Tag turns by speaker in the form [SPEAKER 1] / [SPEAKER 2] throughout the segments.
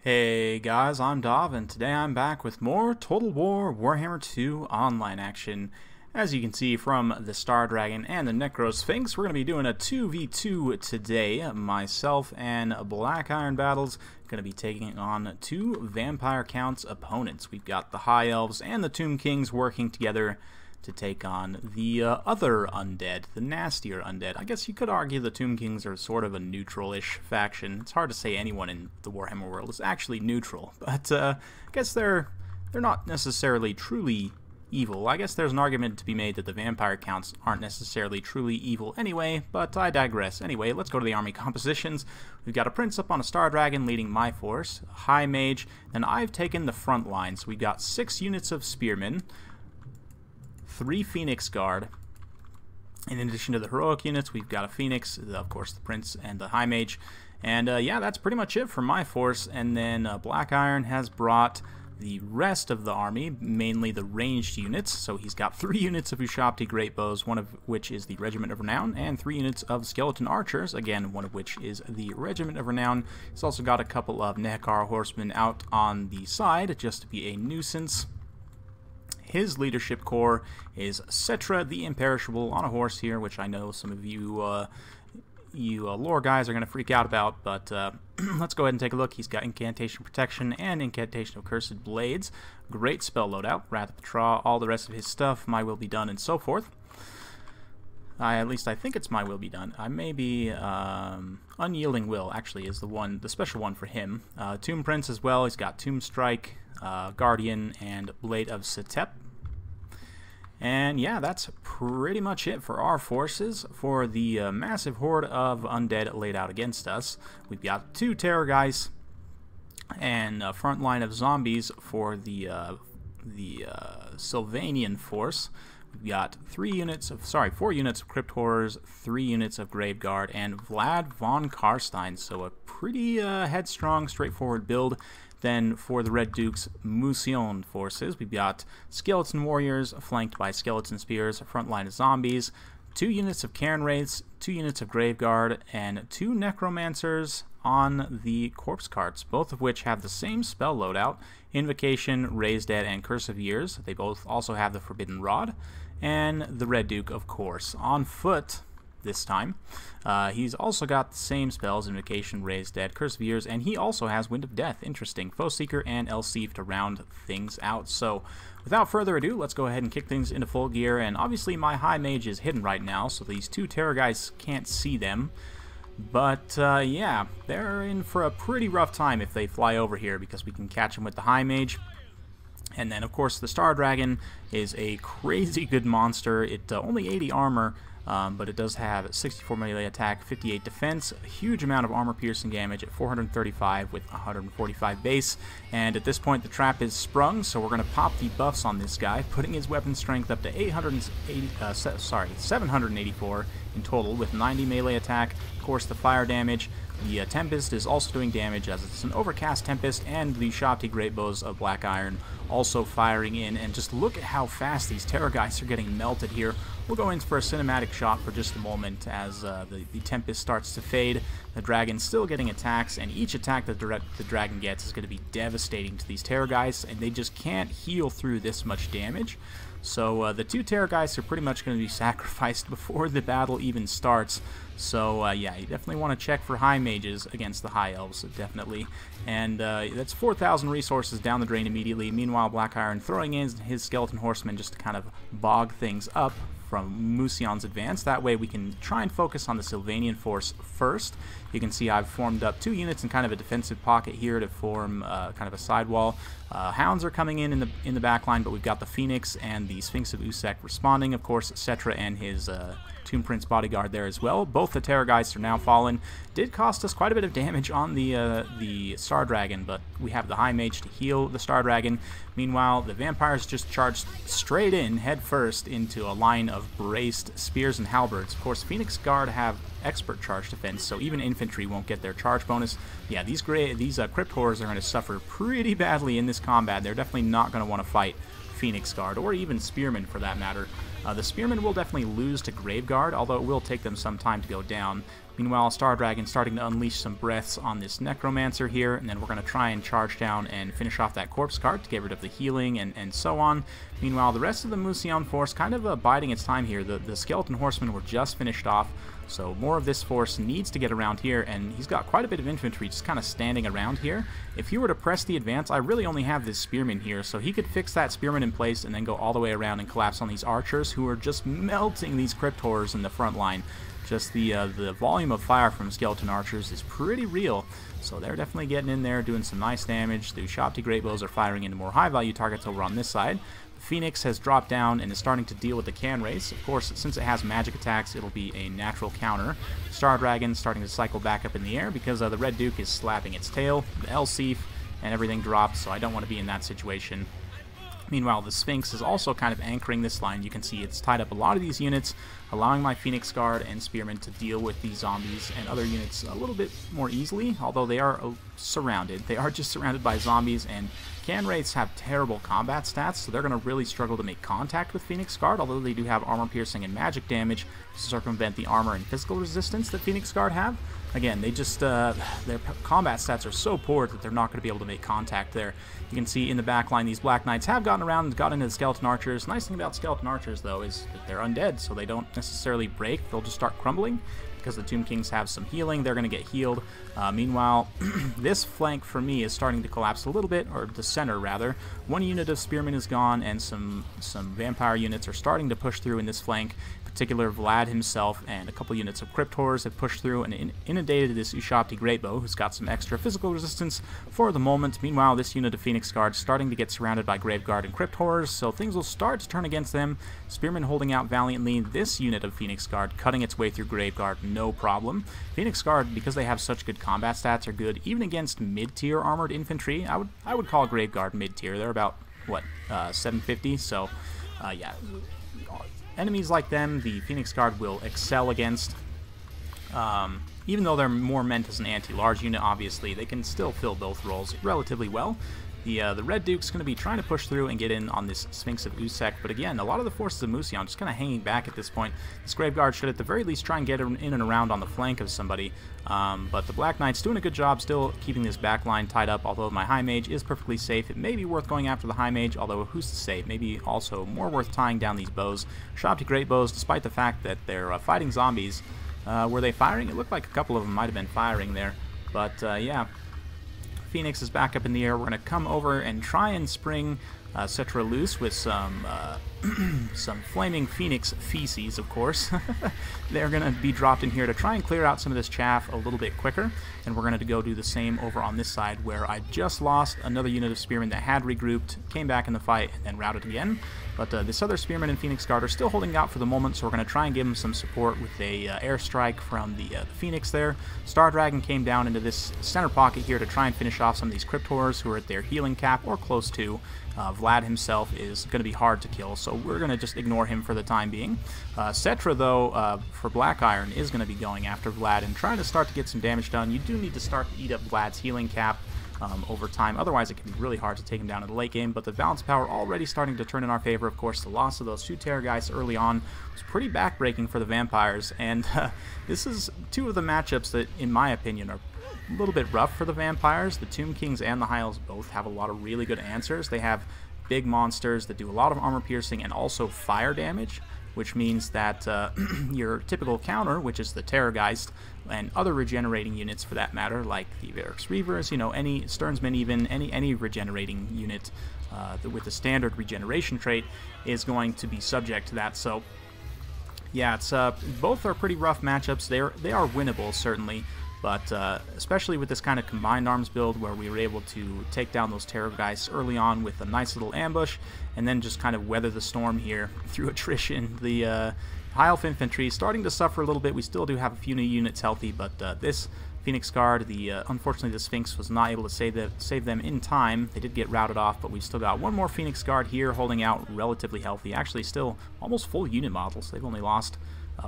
[SPEAKER 1] Hey guys, I'm Dov, and today I'm back with more Total War Warhammer 2 online action. As you can see from the Star Dragon and the Necro Sphinx, we're going to be doing a 2v2 today. Myself and Black Iron Battles going to be taking on two Vampire Counts opponents. We've got the High Elves and the Tomb Kings working together to take on the other undead, the nastier undead. I guess you could argue the Tomb Kings are sort of a neutral-ish faction. It's hard to say anyone in the Warhammer world is actually neutral, but I guess they're not necessarily truly evil. I guess there's an argument to be made that the Vampire Counts aren't necessarily truly evil anyway, but I digress. Anyway, let's go to the army compositions. We've got a Prince up on a Star Dragon leading my force, a High Mage, then I've taken the front line, so we've got 6 units of Spearmen, 3 Phoenix Guard. In addition to the heroic units, we've got a Phoenix, of course the Prince and the High Mage. And yeah, that's pretty much it for my force. And then Black Iron has brought the rest of the army, mainly the ranged units. So he's got 3 units of Ushabti Great Bows, one of which is the Regiment of Renown, and 3 units of Skeleton Archers, again, one of which is the Regiment of Renown. He's also got a couple of Nehekar Horsemen out on the side, just to be a nuisance. His leadership corps is Cetra the Imperishable on a horse here, which I know some of you lore guys are going to freak out about, but let's go ahead and take a look. He's got Incantation Protection and Incantation of Cursed Blades. Great spell loadout, Wrath of Petra, all the rest of his stuff, My Will Be Done, and so forth. At least I think it's My Will Be Done. I may be Unyielding Will, actually, is the special one for him. Tomb Prince as well. He's got Tomb Strike, Guardian, and Blade of Setep. And yeah, that's pretty much it for our forces. For the massive horde of undead laid out against us, we've got 2 Terrorgeist and a front line of zombies for the Sylvanian force. We've got 4 units of Crypt Horrors, 3 units of Grave Guard, and Vlad von Karstein. So a pretty headstrong, straightforward build. Then for the Red Duke's Musion forces, we've got Skeleton Warriors flanked by Skeleton Spears, a front line of zombies, 2 units of Cairn Wraiths, 2 units of Grave Guard, and 2 Necromancers on the Corpse Carts, both of which have the same spell loadout, Invocation, Raise Dead, and Curse of Years. They both also have the Forbidden Rod, and the Red Duke, of course, on foot this time. He's also got the same spells, Invocation, Raise Dead, Curse of Years, and he also has Wind of Death. Interesting. Foe Seeker and Elseef to round things out. So without further ado, let's go ahead and kick things into full gear. And obviously my High Mage is hidden right now, so these 2 Terror guys can't see them. But yeah, they're in for a pretty rough time if they fly over here, because we can catch them with the High Mage. And then, of course, the Star Dragon is a crazy good monster. It only 80 armor, but it does have 64 melee attack, 58 defense, a huge amount of armor-piercing damage at 435 with 145 base. And at this point, the trap is sprung, so we're going to pop the buffs on this guy, putting his weapon strength up to 784 in total with 90 melee attack. Of course, the fire damage. The Tempest is also doing damage, as it's an Overcast Tempest, and the Ushabti Great Bows of Black Iron also firing in. And just look at how fast these Terrorgeists are getting melted here. We'll go in for a cinematic shot for just a moment as the Tempest starts to fade. The Dragon's still getting attacks, and each attack that the Dragon gets is going to be devastating to these Terrorgeists, and they just can't heal through this much damage. So the 2 Terrorgeists are pretty much going to be sacrificed before the battle even starts. So yeah, you definitely want to check for High Mages against the High Elves, definitely. And that's 4,000 resources down the drain immediately. Meanwhile, Black Iron throwing in his Skeleton Horsemen just to kind of bog things up from Musion's advance. That way we can try and focus on the Sylvanian force first. You can see I've formed up 2 units in kind of a defensive pocket here to form kind of a sidewall. Hounds are coming in the back line, but we've got the Phoenix and the Sphinx of Usek responding. Of course, Cetra and his Tomb Prince bodyguard there as well. Both the Terrorgeists are now fallen. Did cost us quite a bit of damage on the Star Dragon, but we have the High Mage to heal the Star Dragon. Meanwhile, the Vampires just charged straight in, head first, into a line of braced spears and halberds. Of course, Phoenix Guard have expert charge defense, so even infantry won't get their charge bonus. Yeah, these Crypt Horrors are going to suffer pretty badly in this combat. They're definitely not going to want to fight Phoenix Guard, or even Spearmen for that matter. The Spearmen will definitely lose to Grave Guard, although it will take them some time to go down. Meanwhile, Star Dragon starting to unleash some breaths on this Necromancer here, and then we're going to try and charge down and finish off that Corpse Cart to get rid of the healing and so on. Meanwhile, the rest of the Musion force kind of biding its time here. The Skeleton Horsemen were just finished off, so more of this force needs to get around here, and he's got quite a bit of infantry just kind of standing around here. If he were to press the advance, I really only have this Spearman here, so he could fix that Spearman in place and then go all the way around and collapse on these Archers, who are just melting these Crypt Horrors in the front line. Just the volume of fire from Skeleton Archers is pretty real, so they're definitely getting in there, doing some nice damage. The Ushapti Greatbows are firing into more high-value targets over on this side. The Phoenix has dropped down and is starting to deal with the Can Race. Of course, since it has magic attacks, it'll be a natural counter. Star Dragon starting to cycle back up in the air because the Red Duke is slapping its tail. The Elseef and everything dropped, so I don't want to be in that situation. Meanwhile, the Sphinx is also kind of anchoring this line. You can see it's tied up a lot of these units, allowing my Phoenix Guard and Spearmen to deal with these zombies and other units a little bit more easily, although they are surrounded. They are just surrounded by zombies, and Can Wraiths have terrible combat stats, so they're going to really struggle to make contact with Phoenix Guard, although they do have armor piercing and magic damage to circumvent the armor and physical resistance that Phoenix Guard have. Again, they just, their combat stats are so poor that they're not going to be able to make contact there. You can see in the back line, these Black Knights have gotten around and got into the Skeleton Archers. Nice thing about Skeleton Archers, though, is that they're undead, so they don't necessarily break. They'll just start crumbling. Because the Tomb Kings have some healing, they're going to get healed. Meanwhile, this flank for me is starting to collapse a little bit, or the center rather. One unit of Spearmen is gone, and some Vampire units are starting to push through in this flank. In particular, Vlad himself and a couple units of Crypt Horrors have pushed through and inundated this Ushapti Greatbow, who's got some extra physical resistance for the moment. Meanwhile, this unit of Phoenix Guard starting to get surrounded by Graveguard and Crypt Horrors, so things will start to turn against them. Spearmen holding out valiantly. This unit of Phoenix Guard cutting its way through Graveguard, no problem. Phoenix Guard, because they have such good combat stats, are good even against mid-tier armored infantry. I would call Graveguard mid-tier. They're about, what, 750, so yeah. Enemies like them, the Phoenix Guard will excel against. Even though they're more meant as an anti-large unit, obviously, they can still fill both roles relatively well. The Red Duke's going to be trying to push through and get in on this Sphinx of Usek, but again, a lot of the forces of Musion just kind of hanging back at this point. This Graveguard should at the very least try and get in and around on the flank of somebody, but the Black Knight's doing a good job still keeping this back line tied up, although my High Mage is perfectly safe. It may be worth going after the High Mage, although who's to say, maybe also more worth tying down these bows. Ushapti Greatbows, despite the fact that they're fighting zombies. Were they firing? It looked like a couple of them might have been firing there, but yeah. Phoenix is back up in the air. We're going to come over and try and spring Cetra loose with some flaming Phoenix feces, of course. They're going to be dropped in here to try and clear out some of this chaff a little bit quicker, and we're going to go do the same over on this side, where I just lost another unit of Spearmen that had regrouped, came back in the fight, and then routed again. But this other Spearman and Phoenix Guard are still holding out for the moment, so we're going to try and give them some support with a airstrike from the Phoenix there. Star Dragon came down into this center pocket here to try and finish off some of these Crypt Horrors who are at their healing cap or close to. Vlad himself is going to be hard to kill, so we're going to just ignore him for the time being. Cetra, though, for Black Iron, is going to be going after Vlad and trying to start to get some damage done. You do need to start to eat up Vlad's healing cap over time. Otherwise, it can be really hard to take him down in the late game, but the balance power already starting to turn in our favor. Of course, the loss of those two Terrorgeists early on was pretty backbreaking for the Vampires, and this is two of the matchups that, in my opinion, are a little bit rough for the Vampires. The Tomb Kings and the High Elves both have a lot of really good answers. They have big monsters that do a lot of armor piercing and also fire damage, which means that your typical counter, which is the Terrorgeist, and other regenerating units for that matter, like the Varix Reavers, you know, any Sternsmen even, any regenerating unit with the standard regeneration trait is going to be subject to that. So yeah, it's both are pretty rough matchups. They are winnable, certainly. But especially with this kind of combined arms build where we were able to take down those Terrorgeists early on with a nice little ambush and then just kind of weather the storm here through attrition. The High Elf Infantry starting to suffer a little bit. We still do have a few new units healthy, but this Phoenix Guard, unfortunately the Sphinx was not able to save them in time. They did get routed off, but we've still got one more Phoenix Guard here holding out relatively healthy. Actually still almost full unit models. They've only lost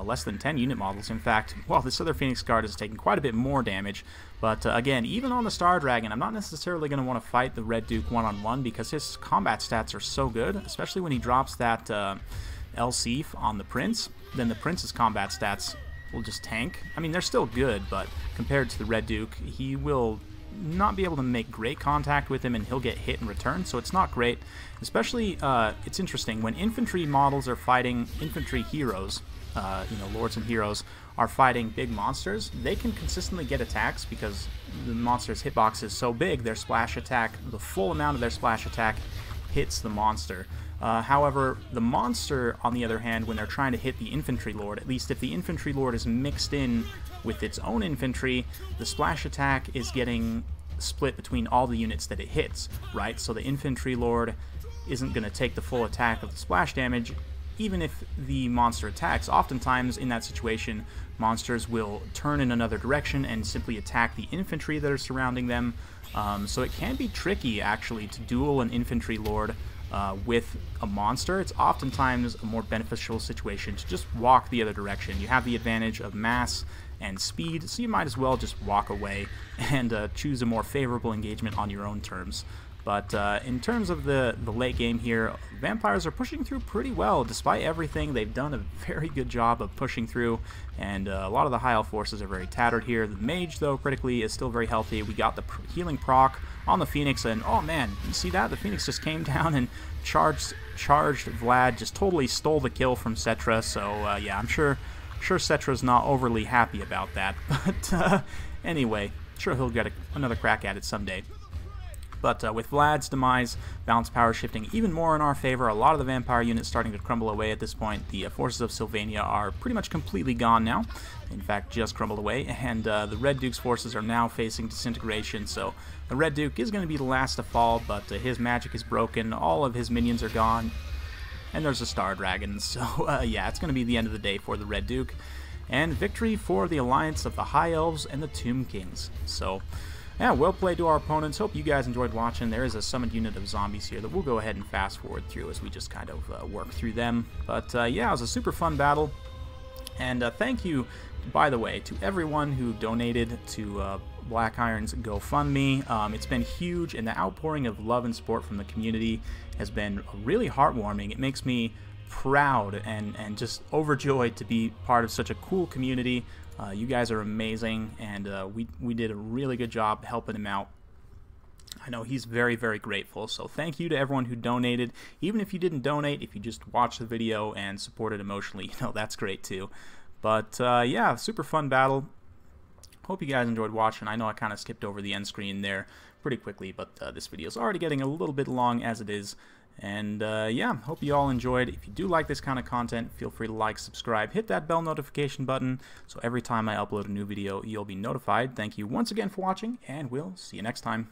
[SPEAKER 1] less than 10 unit models. In fact, well, this other Phoenix Guard has taken quite a bit more damage. But again, even on the Star Dragon, I'm not necessarily going to want to fight the Red Duke one-on-one because his combat stats are so good, especially when he drops that Elseef on the Prince. Then the Prince's combat stats will just tank. I mean, they're still good, but compared to the Red Duke, he will not be able to make great contact with him, and he'll get hit in return, so it's not great. Especially, it's interesting, when infantry models are fighting infantry heroes, lords and heroes, are fighting big monsters, they can consistently get attacks because the monster's hitbox is so big, their splash attack, the full amount of their splash attack hits the monster. However, the monster, on the other hand, when they're trying to hit the infantry lord, at least if the infantry lord is mixed in with its own infantry, the splash attack is getting split between all the units that it hits, right? So the infantry lord isn't going to take the full attack of the splash damage, even if the monster attacks. Oftentimes, in that situation, monsters will turn in another direction and simply attack the infantry that are surrounding them. So it can be tricky, actually, to duel an infantry lord with a monster. It's oftentimes a more beneficial situation to just walk the other direction. You have the advantage of mass and speed, so you might as well just walk away and choose a more favorable engagement on your own terms. But in terms of the late game here, vampires are pushing through pretty well. Despite everything, they've done a very good job of pushing through, and a lot of the high elf forces are very tattered here. The mage, though, critically, is still very healthy. We got the healing proc on the Phoenix, and oh man, you see that? The Phoenix just came down and charged Vlad, just totally stole the kill from Cetra, so yeah, I'm sure Cetra's not overly happy about that. But anyway, sure he'll get another crack at it someday. But with Vlad's demise, balance power shifting even more in our favor. A lot of the vampire units starting to crumble away at this point. The forces of Sylvania are pretty much completely gone now. In fact, just crumbled away. And the Red Duke's forces are now facing disintegration. So the Red Duke is going to be the last to fall, but his magic is broken. All of his minions are gone. And there's a Star Dragon. So yeah, it's going to be the end of the day for the Red Duke. And victory for the alliance of the High Elves and the Tomb Kings. So yeah, well played to our opponents. Hope you guys enjoyed watching. There is a summoned unit of zombies here that we'll go ahead and fast forward through as we just kind of work through them. But yeah, it was a super fun battle. And thank you, by the way, to everyone who donated to Black Iron's GoFundMe. It's been huge, and the outpouring of love and support from the community has been really heartwarming. It makes me proud and just overjoyed to be part of such a cool community. You guys are amazing, and we did a really good job helping him out. I know he's very, very grateful, so thank you to everyone who donated. Even if you didn't donate, if you just watched the video and supported emotionally, that's great too. But yeah, super fun battle. Hope you guys enjoyed watching. I know I kind of skipped over the end screen there pretty quickly, but this video is already getting a little bit long as it is. And yeah, hope you all enjoyed. If you do like this kind of content, feel free to like, subscribe, hit that bell notification button, so every time I upload a new video, you'll be notified. Thank you once again for watching, and we'll see you next time.